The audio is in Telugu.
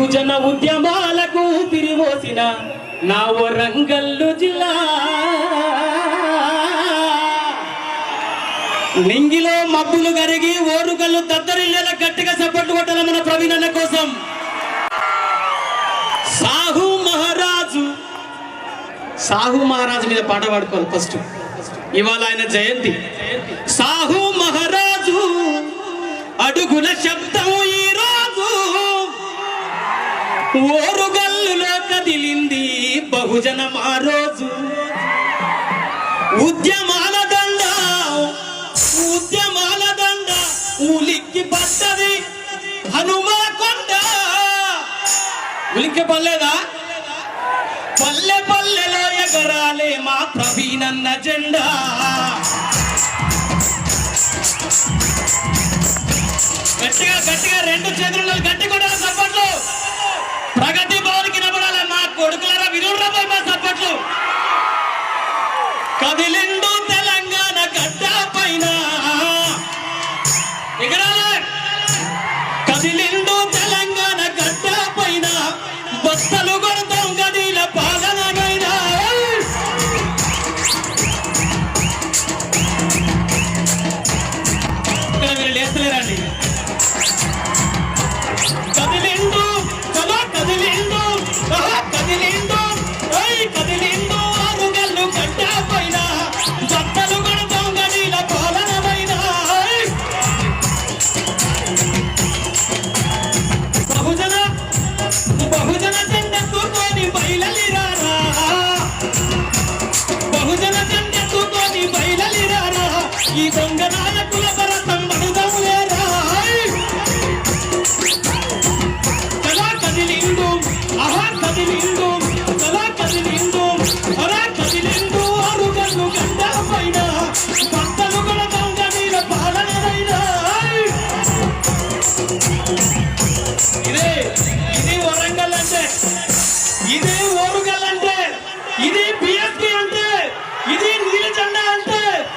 బహుజన ఉద్యమాలకు తిరిగోసిన నా వరంగల్లు జిల్లా నింగిలో మబ్బులు కరిగి ఓరుగల్లు దద్దరిల్లేలా గట్టిగా సపోర్ట్ కొట్టాల మన ప్రవీణ్ అన్న కోసం. సాహు మహారాజు మీద పాట పాడుకోవాలి ఫస్ట్. ఇవాళ ఆయన జయంతి. సాహు మహారాజు అడుగుల శబ్దం ఈ రోజు ఓరుగల్లులో కదిలింది బహుజనం ఆ రోజు. ఉద్యమాల దండ ఉలిక్కి పడ్డది హనుమకొండ. ఉలిక్కి పడలేదా? పల్లె పల్లెలో ఎగరాలే మా ప్రవీణన్న జెండా. గట్టిగా గట్టిగా రెండు చేతులు గట్టి కూడా సపోర్ట్లు. ప్రగతి భవన్కి నిలబడాలి మా కొడుకులారా, వినురా మా సపోర్ట్లు. కదిలిండు తెలంగాణ గడ్డ పైన ఎగరాలే. కదిలిండు తెలంగాణ గడ్డ పైన బస్తలు కొడతాం గదిల పాలనైనా. ఇక్కడ మీరు లేస్తలేరండి. కదిలిండు చలో కదిలిండు కదిలిండు కదిలిండు ఆరుగల్లు గడ్డ పైన బస్తలు కొడతాం గదిల పాలనైనా. బహుజన జెండెత్తుకొని బయలుదేరారా, బహుజన జెండెత్తుకొని బయలుదేరారా. ఈ దొంగ నాయకుల భరతం బడుదం లేరా. కదిలిండు కదిలిండు